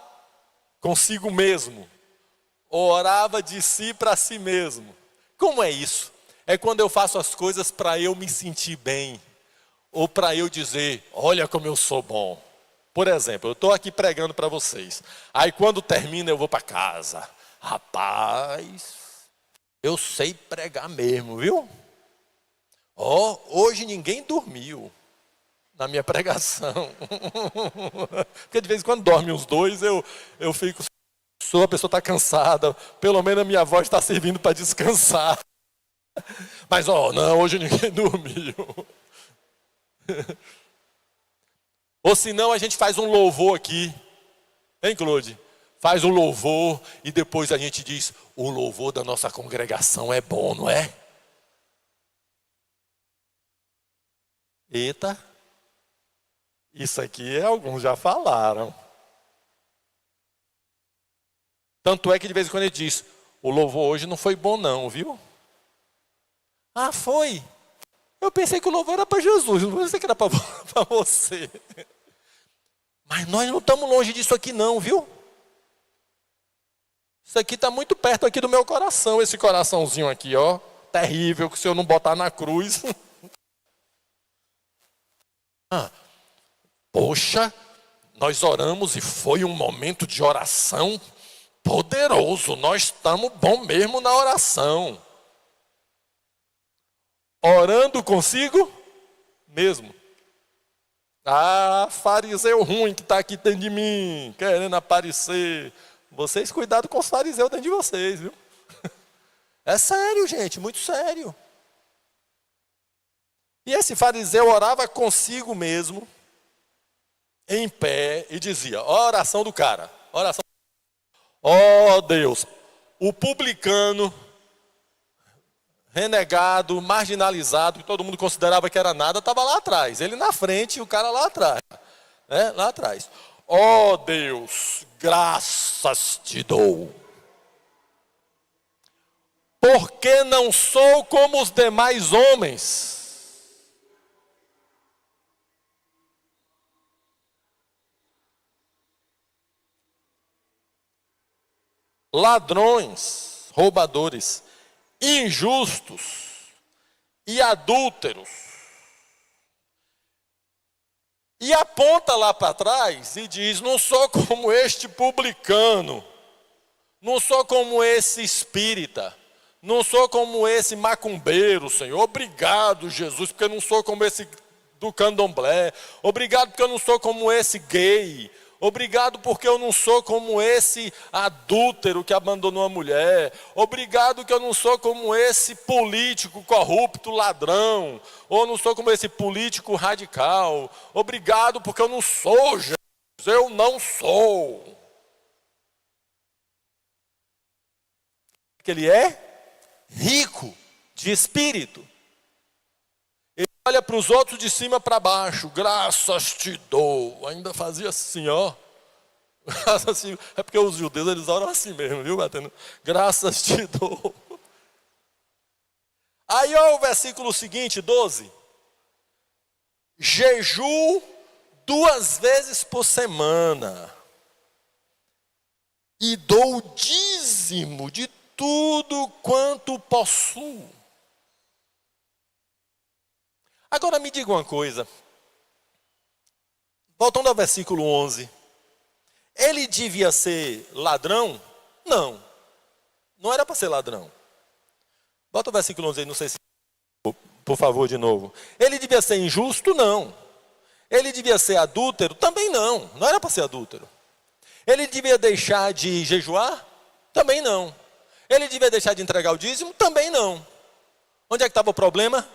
consigo mesmo. Orava de si para si mesmo. Como é isso? É quando eu faço as coisas para eu me sentir bem. Ou para eu dizer, olha como eu sou bom. Por exemplo, eu estou aqui pregando para vocês. Aí quando termina eu vou para casa. Rapaz, eu sei pregar mesmo, viu? Hoje ninguém dormiu na minha pregação. Porque de vez em quando dorme uns 2, eu fico... A pessoa está cansada, pelo menos a minha voz está servindo para descansar. Mas, não, hoje ninguém dormiu. Ou senão a gente faz um louvor aqui. Hein, Claude? Faz um louvor e depois a gente diz, o louvor da nossa congregação é bom, não é? Eita, isso aqui alguns já falaram. Tanto é que de vez em quando ele diz, o louvor hoje não foi bom não, viu? Ah, foi? Eu pensei que o louvor era para Jesus, não pensei que era para você. Mas nós não estamos longe disso aqui não, viu? Isso aqui está muito perto aqui do meu coração, esse coraçãozinho aqui, ó. Terrível, que se eu não botar na cruz. Poxa, nós oramos e foi um momento de oração poderoso, nós estamos bom mesmo na oração. Orando consigo mesmo. Fariseu ruim que está aqui dentro de mim, querendo aparecer. Vocês cuidado com os fariseus dentro de vocês, viu? É sério, gente, muito sério. E esse fariseu orava consigo mesmo, em pé, e dizia, ó a oração do cara, oração. Ó Deus, o publicano, renegado, marginalizado, que todo mundo considerava que era nada, estava lá atrás. Ele na frente e o cara lá atrás. Né? Lá atrás. Ó Deus, graças te dou. Porque não sou como os demais homens. ladrões, roubadores, injustos e adúlteros. E aponta lá para trás e diz: não sou como este publicano, não sou como esse espírita, não sou como esse macumbeiro, Senhor. Obrigado, Jesus, porque eu não sou como esse do candomblé. Obrigado porque eu não sou como esse gay. Obrigado porque eu não sou como esse adúltero que abandonou a mulher. Obrigado que eu não sou como esse político corrupto, ladrão. Ou não sou como esse político radical. Obrigado porque eu não sou, Jesus. Eu não sou. Porque ele é rico de espírito. Ele olha para os outros de cima para baixo. Graças te dou. Ainda fazia assim, ó. Assim, é porque os judeus eles oram assim mesmo, viu, batendo? Graças te dou. Aí ó, o versículo seguinte, 12. Jejuo 2 vezes por semana. E dou o dízimo de tudo quanto possuo. Agora me diga uma coisa. Voltando ao versículo 11. Ele devia ser ladrão? Não. Não era para ser ladrão. Bota o versículo 11 aí, não sei se... Por favor, de novo. Ele devia ser injusto? Não. Ele devia ser adúltero? Também não. Não era para ser adúltero. Ele devia deixar de jejuar? Também não. Ele devia deixar de entregar o dízimo? Também não. Onde é que estava o problema?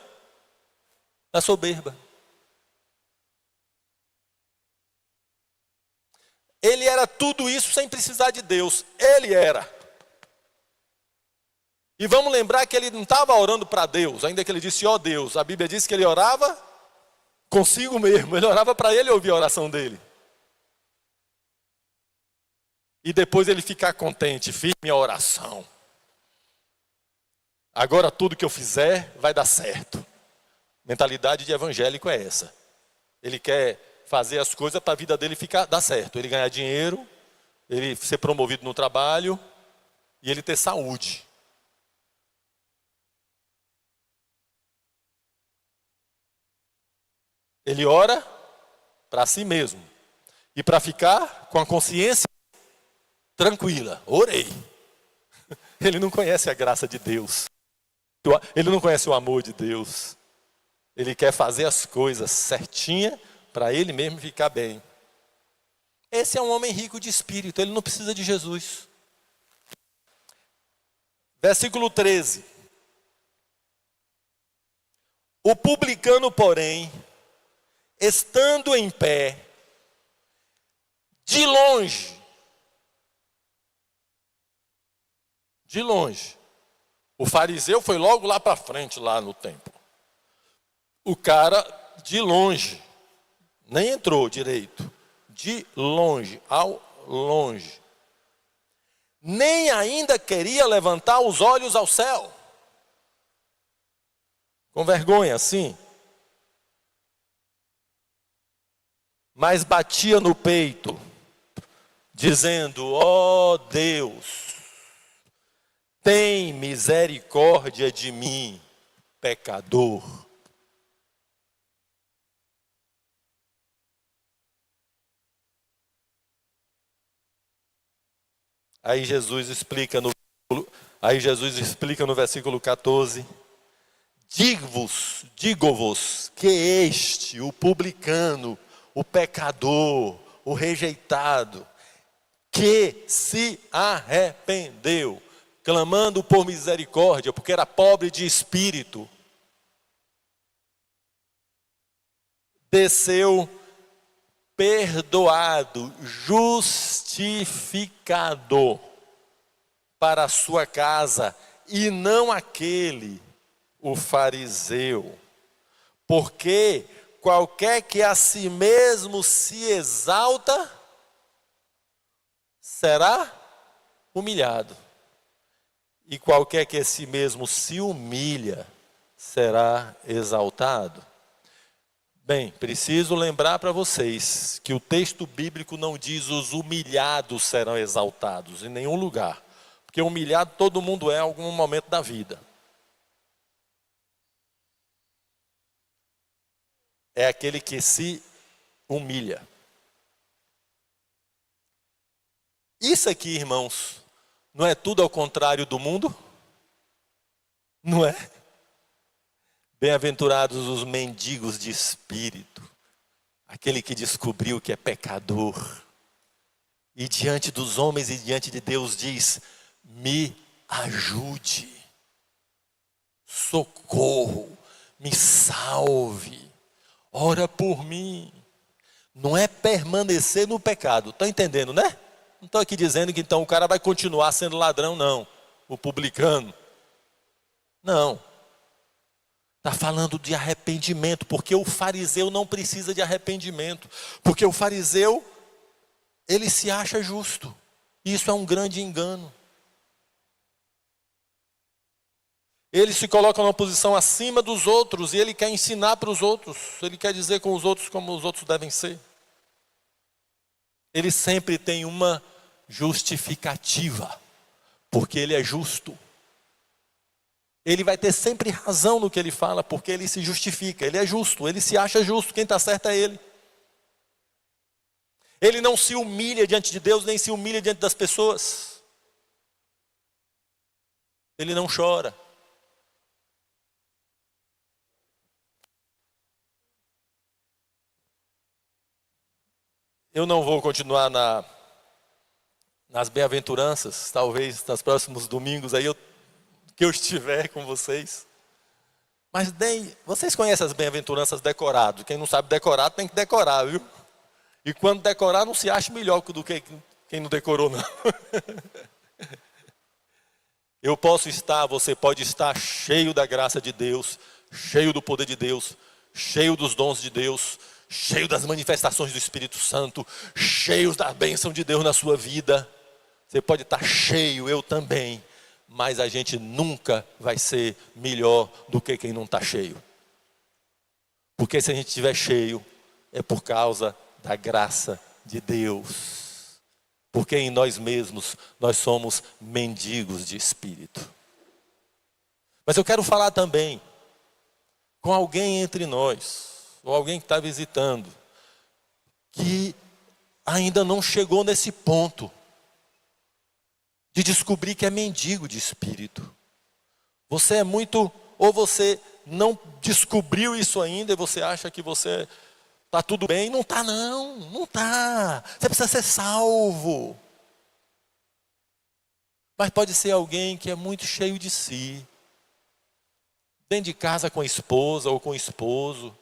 Da soberba. Ele era tudo isso sem precisar de Deus. Ele era. E vamos lembrar que ele não estava orando para Deus, ainda que ele disse, ó Deus. A Bíblia diz que ele orava consigo mesmo. Ele orava para ele ouvir a oração dele. E depois ele ficar contente, firme a oração. Agora tudo que eu fizer vai dar certo. Mentalidade de evangélico é essa. Ele quer fazer as coisas para a vida dele dar certo. Ele ganhar dinheiro, ele ser promovido no trabalho e ele ter saúde. Ele ora para si mesmo. E para ficar com a consciência tranquila. Orei. Ele não conhece a graça de Deus. Ele não conhece o amor de Deus. Ele quer fazer as coisas certinha para ele mesmo ficar bem. Esse é um homem rico de espírito, ele não precisa de Jesus. Versículo 13. O publicano, porém, estando em pé, de longe, o fariseu foi logo lá para frente, lá no templo. O cara, de longe, nem entrou direito, de longe, ao longe, nem ainda queria levantar os olhos ao céu, com vergonha, assim, mas batia no peito, dizendo, ó Deus, tem misericórdia de mim, pecador. Aí Jesus explica no versículo 14, digo-vos que este, o publicano, o pecador, o rejeitado, que se arrependeu, clamando por misericórdia, porque era pobre de espírito, desceu perdoado, justificado para a sua casa, e não aquele, o fariseu. Porque qualquer que a si mesmo se exalta, será humilhado. E qualquer que a si mesmo se humilha, será exaltado. Bem, preciso lembrar para vocês que o texto bíblico não diz os humilhados serão exaltados, em nenhum lugar. Porque humilhado todo mundo é em algum momento da vida. É aquele que se humilha. Isso aqui, irmãos, não é tudo ao contrário do mundo? Não é? Bem-aventurados os mendigos de espírito, aquele que descobriu que é pecador, e diante dos homens e diante de Deus diz: me ajude, socorro, me salve, ora por mim. Não é permanecer no pecado, está entendendo, né? Não estou aqui dizendo que então o cara vai continuar sendo ladrão, não, o publicano. Não. Está falando de arrependimento, porque o fariseu não precisa de arrependimento. Porque o fariseu, ele se acha justo. Isso é um grande engano. Ele se coloca numa posição acima dos outros e ele quer ensinar para os outros. Ele quer dizer com os outros como os outros devem ser. Ele sempre tem uma justificativa, porque ele é justo. Ele vai ter sempre razão no que ele fala, porque ele se justifica, ele é justo, ele se acha justo, quem está certo é ele. Ele não se humilha diante de Deus, nem se humilha diante das pessoas. Ele não chora. Eu não vou continuar nas bem-aventuranças, talvez nos próximos domingos aí que eu estiver com vocês. Mas vocês conhecem as bem-aventuranças decorado. Quem não sabe decorar tem que decorar, viu? E quando decorar não se acha melhor do que quem não decorou, não. Eu posso estar, você pode estar cheio da graça de Deus, cheio do poder de Deus, cheio dos dons de Deus, cheio das manifestações do Espírito Santo, cheio da bênção de Deus na sua vida. Você pode estar cheio, eu também. Mas a gente nunca vai ser melhor do que quem não está cheio. Porque se a gente estiver cheio, é por causa da graça de Deus. Porque em nós mesmos, nós somos mendigos de espírito. Mas eu quero falar também com alguém entre nós, ou alguém que está visitando, que ainda não chegou nesse ponto de descobrir que é mendigo de espírito. Você é muito, ou você não descobriu isso ainda e você acha que você está tudo bem. Não está não, não está. Você precisa ser salvo. Mas pode ser alguém que é muito cheio de si. Dentro de casa com a esposa ou com o esposo.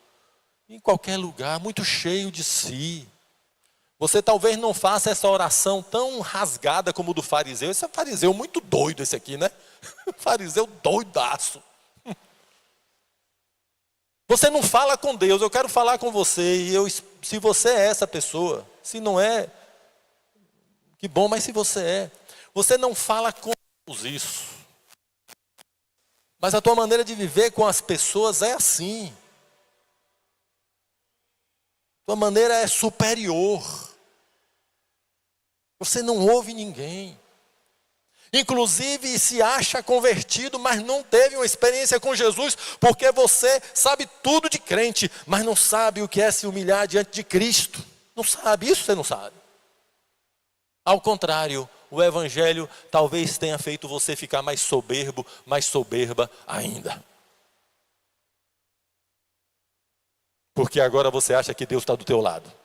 Em qualquer lugar, muito cheio de si. Você talvez não faça essa oração tão rasgada como o do fariseu. Esse é um fariseu muito doido esse aqui, né? Fariseu doidaço. Você não fala com Deus, eu quero falar com você. Se você é essa pessoa, se não é, que bom, mas se você é. Você não fala com Deus isso. Mas a tua maneira de viver com as pessoas é assim. Tua maneira é superior. Você não ouve ninguém. Inclusive se acha convertido, mas não teve uma experiência com Jesus, porque você sabe tudo de crente, mas não sabe o que é se humilhar diante de Cristo. Não sabe, isso você não sabe. Ao contrário, o Evangelho talvez tenha feito você ficar mais soberbo, mais soberba ainda. Porque agora você acha que Deus está do teu lado.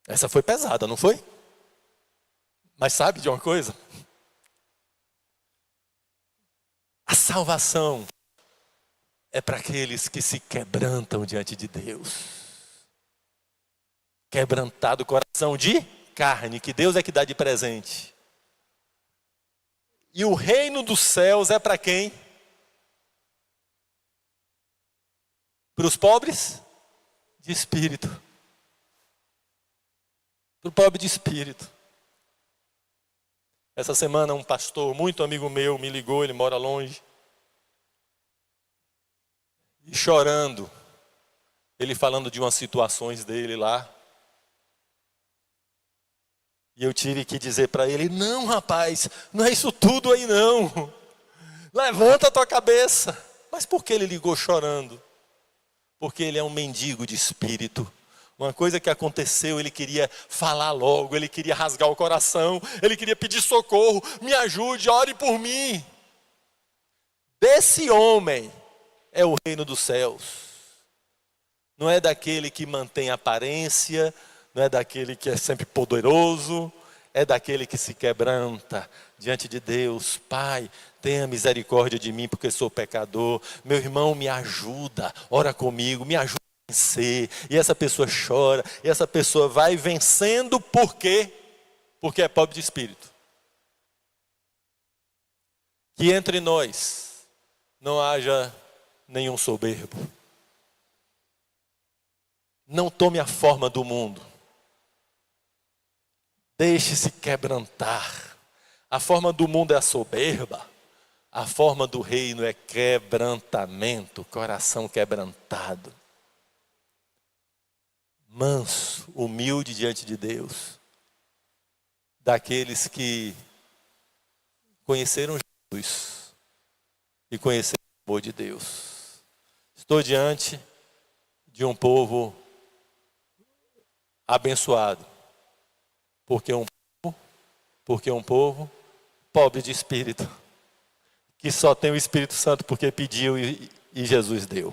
Essa foi pesada, não foi? Mas sabe de uma coisa? A salvação é para aqueles que se quebrantam diante de Deus. Quebrantado o coração de carne, que Deus é que dá de presente. E o reino dos céus é para quem? Para os pobres de espírito. Para o pobre de espírito. Essa semana um pastor muito amigo meu me ligou, ele mora longe. E chorando, ele falando de umas situações dele lá. E eu tive que dizer para ele: não, rapaz, não é isso tudo aí não. Levanta a tua cabeça. Mas por que ele ligou chorando? Porque ele é um mendigo de espírito. Uma coisa que aconteceu, ele queria falar logo, ele queria rasgar o coração, ele queria pedir socorro, me ajude, ore por mim. Desse homem é o reino dos céus. Não é daquele que mantém aparência, não é daquele que é sempre poderoso, é daquele que se quebranta diante de Deus. Pai, tenha misericórdia de mim porque sou pecador. Meu irmão, me ajuda, ora comigo, me ajuda a vencer. E essa pessoa chora, e essa pessoa vai vencendo por quê? Porque é pobre de espírito. Que entre nós não haja nenhum soberbo. Não tome a forma do mundo. Deixe-se quebrantar. A forma do mundo é a soberba. A forma do reino é quebrantamento, coração quebrantado. Manso, humilde diante de Deus. Daqueles que conheceram Jesus e conheceram o amor de Deus. Estou diante de um povo abençoado. Porque um povo pobre de espírito, que só tem o Espírito Santo porque pediu e Jesus deu.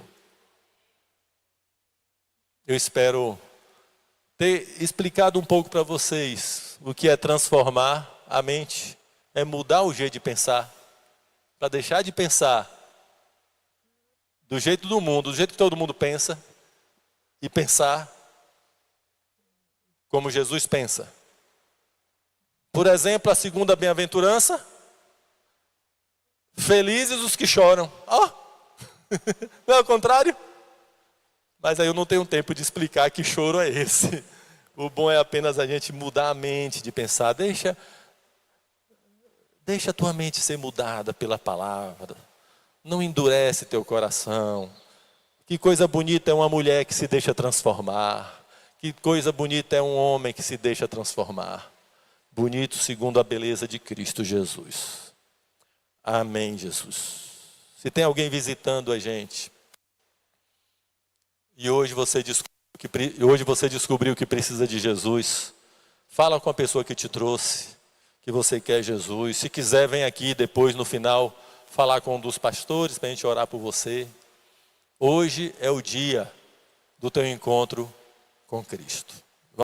Eu espero ter explicado um pouco para vocês o que é transformar a mente, é mudar o jeito de pensar, para deixar de pensar do jeito do mundo, do jeito que todo mundo pensa, e pensar como Jesus pensa. Por exemplo, a segunda bem-aventurança: felizes os que choram. Não é o contrário? Mas aí eu não tenho tempo de explicar que choro é esse. O bom é apenas a gente mudar a mente, de pensar, deixa a tua mente ser mudada pela palavra. Não endurece teu coração. Que coisa bonita é uma mulher que se deixa transformar. Que coisa bonita é um homem que se deixa transformar. Bonito segundo a beleza de Cristo Jesus. Amém, Jesus. Se tem alguém visitando a gente, e hoje você descobriu que precisa de Jesus, fala com a pessoa que te trouxe, que você quer Jesus. Se quiser, vem aqui depois, no final, falar com um dos pastores para a gente orar por você. Hoje é o dia do teu encontro com Cristo.